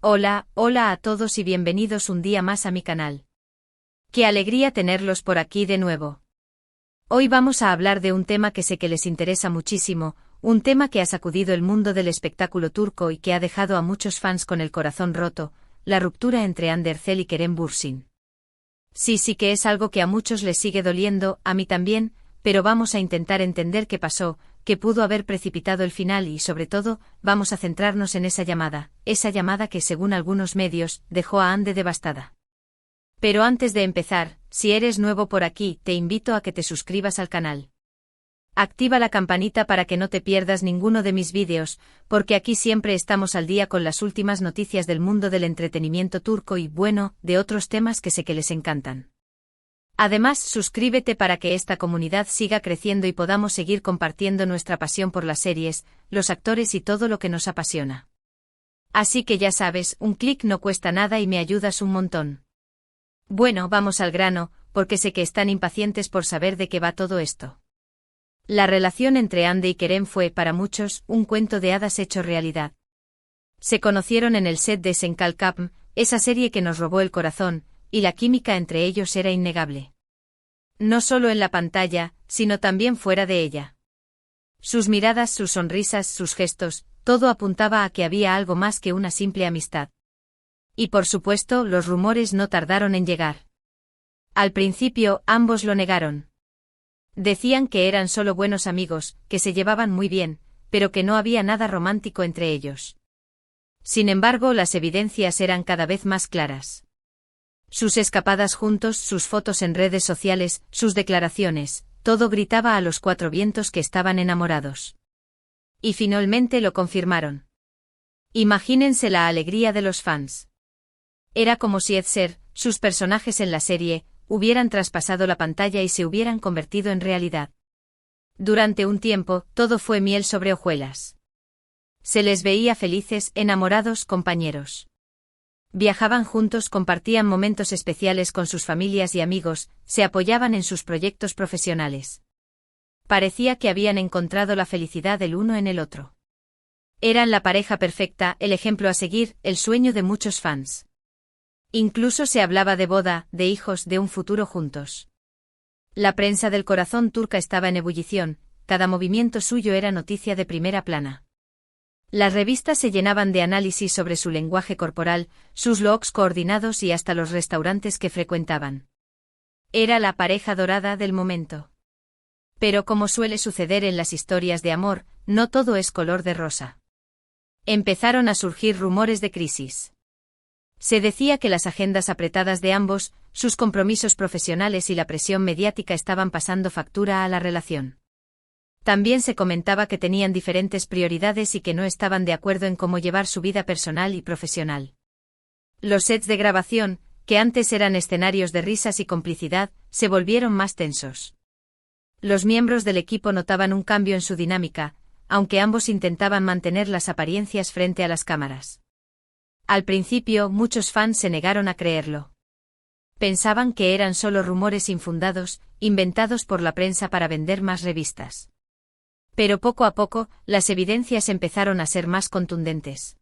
Hola a todos y bienvenidos un día más a mi canal. Qué alegría tenerlos por aquí de nuevo. Hoy vamos a hablar de un tema que sé que les interesa muchísimo, un tema que ha sacudido el mundo del espectáculo turco y que ha dejado a muchos fans con el corazón roto, la ruptura entre Hande Erçel y Kerem Bürsin. Sí que es algo que a muchos les sigue doliendo, a mí también, pero vamos a intentar entender qué pasó, qué pudo haber precipitado el final y sobre todo, vamos a centrarnos en esa llamada que según algunos medios, dejó a Hande devastada. Pero antes de empezar, si eres nuevo por aquí, te invito a que te suscribas al canal. Activa la campanita para que no te pierdas ninguno de mis vídeos, porque aquí siempre estamos al día con las últimas noticias del mundo del entretenimiento turco y, bueno, de otros temas que sé que les encantan. Además, suscríbete para que esta comunidad siga creciendo y podamos seguir compartiendo nuestra pasión por las series, los actores y todo lo que nos apasiona. Así que ya sabes, un clic no cuesta nada y me ayudas un montón. Bueno, vamos al grano, porque sé que están impacientes por saber de qué va todo esto. La relación entre Hande y Kerem fue, para muchos, un cuento de hadas hecho realidad. Se conocieron en el set de Senkal Kapm, esa serie que nos robó el corazón, y la química entre ellos era innegable. No solo en la pantalla, sino también fuera de ella. Sus miradas, sus sonrisas, sus gestos, todo apuntaba a que había algo más que una simple amistad. Y por supuesto, los rumores no tardaron en llegar. Al principio, ambos lo negaron. Decían que eran solo buenos amigos, que se llevaban muy bien, pero que no había nada romántico entre ellos. Sin embargo, las evidencias eran cada vez más claras. Sus escapadas juntos, sus fotos en redes sociales, sus declaraciones, todo gritaba a los cuatro vientos que estaban enamorados. Y finalmente lo confirmaron. Imagínense la alegría de los fans. Era como si Erçel, sus personajes en la serie, hubieran traspasado la pantalla y se hubieran convertido en realidad. Durante un tiempo, todo fue miel sobre hojuelas. Se les veía felices, enamorados, compañeros. Viajaban juntos, compartían momentos especiales con sus familias y amigos, se apoyaban en sus proyectos profesionales. Parecía que habían encontrado la felicidad el uno en el otro. Eran la pareja perfecta, el ejemplo a seguir, el sueño de muchos fans. Incluso se hablaba de boda, de hijos, de un futuro juntos. La prensa del corazón turca estaba en ebullición, cada movimiento suyo era noticia de primera plana. Las revistas se llenaban de análisis sobre su lenguaje corporal, sus looks coordinados y hasta los restaurantes que frecuentaban. Era la pareja dorada del momento. Pero como suele suceder en las historias de amor, no todo es color de rosa. Empezaron a surgir rumores de crisis. Se decía que las agendas apretadas de ambos, sus compromisos profesionales y la presión mediática estaban pasando factura a la relación. También se comentaba que tenían diferentes prioridades y que no estaban de acuerdo en cómo llevar su vida personal y profesional. Los sets de grabación, que antes eran escenarios de risas y complicidad, se volvieron más tensos. Los miembros del equipo notaban un cambio en su dinámica, aunque ambos intentaban mantener las apariencias frente a las cámaras. Al principio, muchos fans se negaron a creerlo. Pensaban que eran solo rumores infundados, inventados por la prensa para vender más revistas. Pero poco a poco, las evidencias empezaron a ser más contundentes.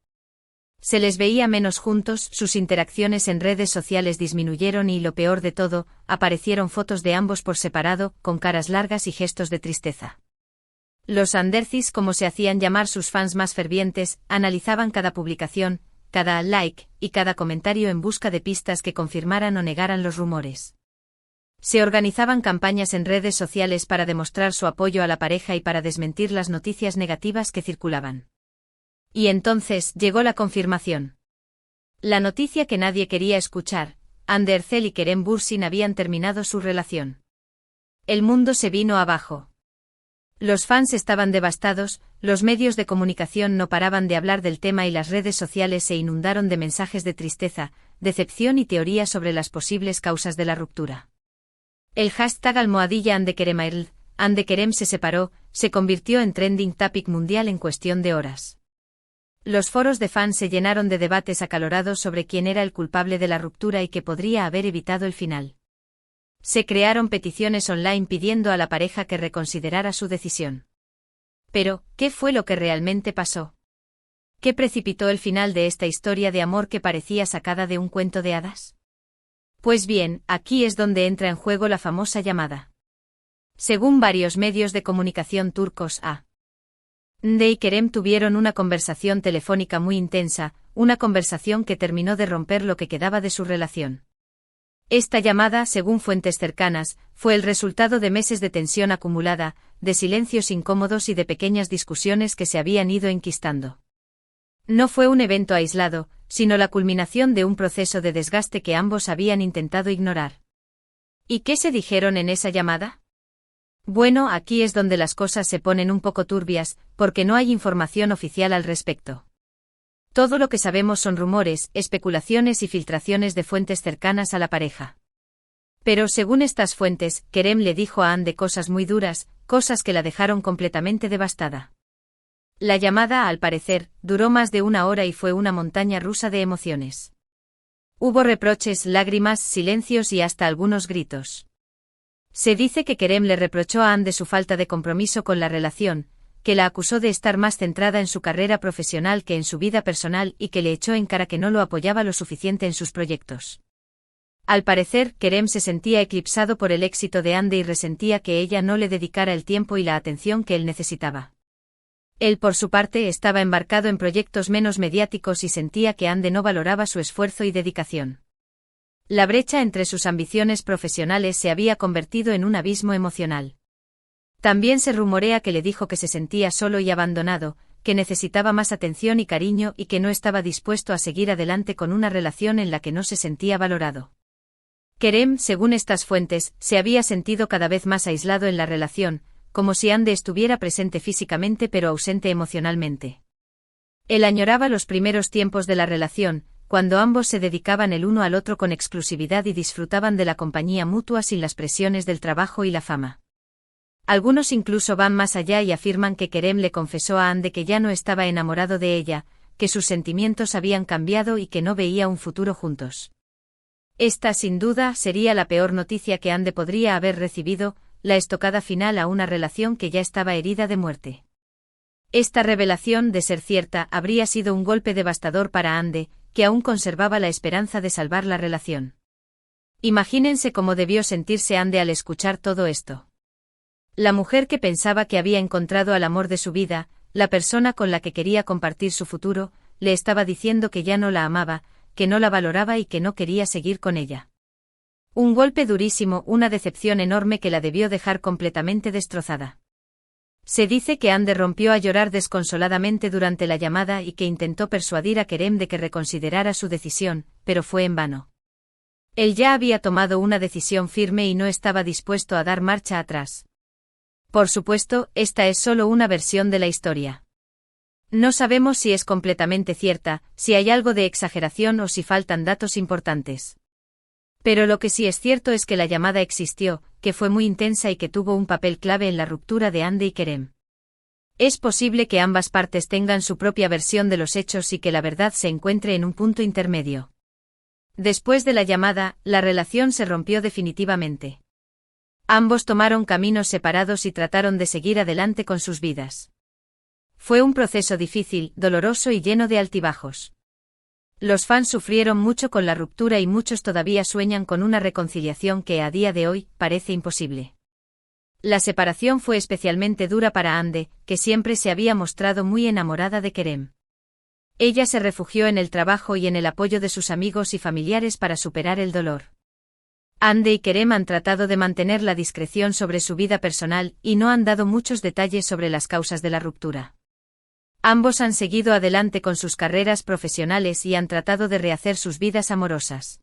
Se les veía menos juntos, sus interacciones en redes sociales disminuyeron y, lo peor de todo, aparecieron fotos de ambos por separado, con caras largas y gestos de tristeza. Los Andercis, como se hacían llamar sus fans más fervientes, analizaban cada publicación, cada like y cada comentario en busca de pistas que confirmaran o negaran los rumores. Se organizaban campañas en redes sociales para demostrar su apoyo a la pareja y para desmentir las noticias negativas que circulaban. Y entonces llegó la confirmación. La noticia que nadie quería escuchar: Hande Erçel y Kerem Bürsin habían terminado su relación. El mundo se vino abajo. Los fans estaban devastados, los medios de comunicación no paraban de hablar del tema y las redes sociales se inundaron de mensajes de tristeza, decepción y teorías sobre las posibles causas de la ruptura. El hashtag #AndeKeremAirl, Hande Kerem se separó, se convirtió en trending topic mundial en cuestión de horas. Los foros de fans se llenaron de debates acalorados sobre quién era el culpable de la ruptura y que podría haber evitado el final. Se crearon peticiones online pidiendo a la pareja que reconsiderara su decisión. Pero, ¿qué fue lo que realmente pasó? ¿Qué precipitó el final de esta historia de amor que parecía sacada de un cuento de hadas? Pues bien, aquí es donde entra en juego la famosa llamada. Según varios medios de comunicación turcos, Hande y Kerem tuvieron una conversación telefónica muy intensa, una conversación que terminó de romper lo que quedaba de su relación. Esta llamada, según fuentes cercanas, fue el resultado de meses de tensión acumulada, de silencios incómodos y de pequeñas discusiones que se habían ido enquistando. No fue un evento aislado, sino la culminación de un proceso de desgaste que ambos habían intentado ignorar. ¿Y qué se dijeron en esa llamada? Bueno, aquí es donde las cosas se ponen un poco turbias, porque no hay información oficial al respecto. Todo lo que sabemos son rumores, especulaciones y filtraciones de fuentes cercanas a la pareja. Pero según estas fuentes, Kerem le dijo a Hande cosas muy duras, cosas que la dejaron completamente devastada. La llamada, al parecer, duró más de 1 hora y fue una montaña rusa de emociones. Hubo reproches, lágrimas, silencios y hasta algunos gritos. Se dice que Kerem le reprochó a Hande su falta de compromiso con la relación, que la acusó de estar más centrada en su carrera profesional que en su vida personal y que le echó en cara que no lo apoyaba lo suficiente en sus proyectos. Al parecer, Kerem se sentía eclipsado por el éxito de Hande y resentía que ella no le dedicara el tiempo y la atención que él necesitaba. Él, por su parte, estaba embarcado en proyectos menos mediáticos y sentía que Hande no valoraba su esfuerzo y dedicación. La brecha entre sus ambiciones profesionales se había convertido en un abismo emocional. También se rumorea que le dijo que se sentía solo y abandonado, que necesitaba más atención y cariño y que no estaba dispuesto a seguir adelante con una relación en la que no se sentía valorado. Kerem, según estas fuentes, se había sentido cada vez más aislado en la relación, como si Hande estuviera presente físicamente pero ausente emocionalmente. Él añoraba los primeros tiempos de la relación, cuando ambos se dedicaban el uno al otro con exclusividad y disfrutaban de la compañía mutua sin las presiones del trabajo y la fama. Algunos incluso van más allá y afirman que Kerem le confesó a Hande que ya no estaba enamorado de ella, que sus sentimientos habían cambiado y que no veía un futuro juntos. Esta, sin duda, sería la peor noticia que Hande podría haber recibido, la estocada final a una relación que ya estaba herida de muerte. Esta revelación, de ser cierta, habría sido un golpe devastador para Hande, que aún conservaba la esperanza de salvar la relación. Imagínense cómo debió sentirse Hande al escuchar todo esto. La mujer que pensaba que había encontrado al amor de su vida, la persona con la que quería compartir su futuro, le estaba diciendo que ya no la amaba, que no la valoraba y que no quería seguir con ella. Un golpe durísimo, una decepción enorme que la debió dejar completamente destrozada. Se dice que Hande rompió a llorar desconsoladamente durante la llamada y que intentó persuadir a Kerem de que reconsiderara su decisión, pero fue en vano. Él ya había tomado una decisión firme y no estaba dispuesto a dar marcha atrás. Por supuesto, esta es solo una versión de la historia. No sabemos si es completamente cierta, si hay algo de exageración o si faltan datos importantes. Pero lo que sí es cierto es que la llamada existió, que fue muy intensa y que tuvo un papel clave en la ruptura de Hande y Kerem. Es posible que ambas partes tengan su propia versión de los hechos y que la verdad se encuentre en un punto intermedio. Después de la llamada, la relación se rompió definitivamente. Ambos tomaron caminos separados y trataron de seguir adelante con sus vidas. Fue un proceso difícil, doloroso y lleno de altibajos. Los fans sufrieron mucho con la ruptura y muchos todavía sueñan con una reconciliación que a día de hoy parece imposible. La separación fue especialmente dura para Hande, que siempre se había mostrado muy enamorada de Kerem. Ella se refugió en el trabajo y en el apoyo de sus amigos y familiares para superar el dolor. Hande y Kerem han tratado de mantener la discreción sobre su vida personal y no han dado muchos detalles sobre las causas de la ruptura. Ambos han seguido adelante con sus carreras profesionales y han tratado de rehacer sus vidas amorosas.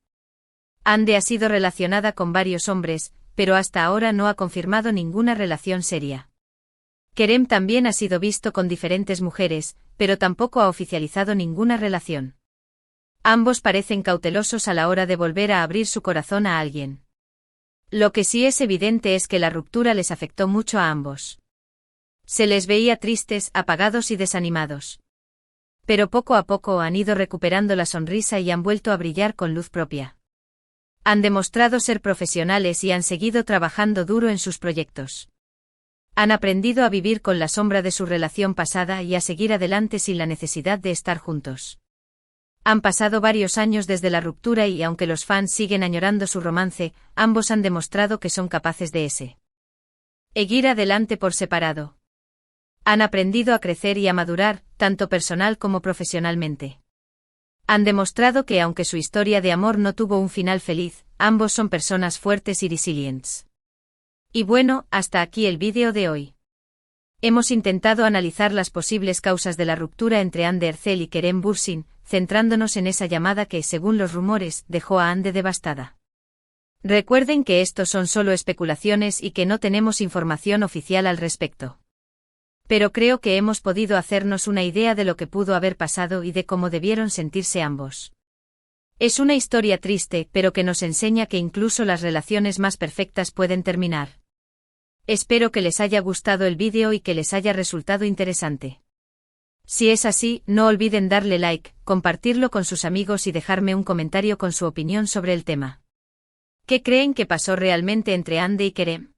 Hande ha sido relacionada con varios hombres, pero hasta ahora no ha confirmado ninguna relación seria. Kerem también ha sido visto con diferentes mujeres, pero tampoco ha oficializado ninguna relación. Ambos parecen cautelosos a la hora de volver a abrir su corazón a alguien. Lo que sí es evidente es que la ruptura les afectó mucho a ambos. Se les veía tristes, apagados y desanimados. Pero poco a poco han ido recuperando la sonrisa y han vuelto a brillar con luz propia. Han demostrado ser profesionales y han seguido trabajando duro en sus proyectos. Han aprendido a vivir con la sombra de su relación pasada y a seguir adelante sin la necesidad de estar juntos. Han pasado varios años desde la ruptura y aunque los fans siguen añorando su romance, ambos han demostrado que son capaces de seguir adelante por separado. Han aprendido a crecer y a madurar, tanto personal como profesionalmente. Han demostrado que aunque su historia de amor no tuvo un final feliz, ambos son personas fuertes y resilientes. Y bueno, hasta aquí el vídeo de hoy. Hemos intentado analizar las posibles causas de la ruptura entre Ande Ercel y Kerem Bürsin, centrándonos en esa llamada que, según los rumores, dejó a Ande devastada. Recuerden que estos son solo especulaciones y que no tenemos información oficial al respecto. Pero creo que hemos podido hacernos una idea de lo que pudo haber pasado y de cómo debieron sentirse ambos. Es una historia triste, pero que nos enseña que incluso las relaciones más perfectas pueden terminar. Espero que les haya gustado el vídeo y que les haya resultado interesante. Si es así, no olviden darle like, compartirlo con sus amigos y dejarme un comentario con su opinión sobre el tema. ¿Qué creen que pasó realmente entre Ande y Kerem?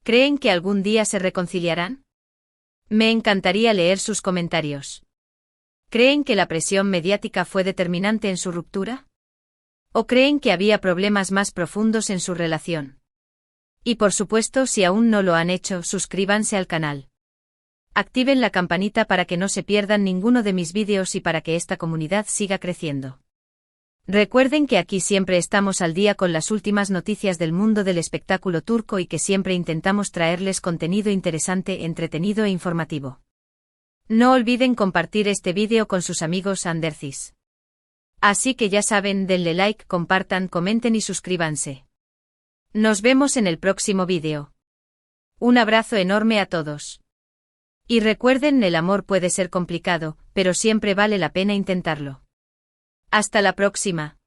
¿Creen que algún día se reconciliarán? Me encantaría leer sus comentarios. ¿Creen que la presión mediática fue determinante en su ruptura? ¿O creen que había problemas más profundos en su relación? Y por supuesto, si aún no lo han hecho, suscríbanse al canal. Activen la campanita para que no se pierdan ninguno de mis vídeos y para que esta comunidad siga creciendo. Recuerden que aquí siempre estamos al día con las últimas noticias del mundo del espectáculo turco y que siempre intentamos traerles contenido interesante, entretenido e informativo. No olviden compartir este vídeo con sus amigos andercis. Así que ya saben, denle like, compartan, comenten y suscríbanse. Nos vemos en el próximo vídeo. Un abrazo enorme a todos. Y recuerden, el amor puede ser complicado, pero siempre vale la pena intentarlo. Hasta la próxima.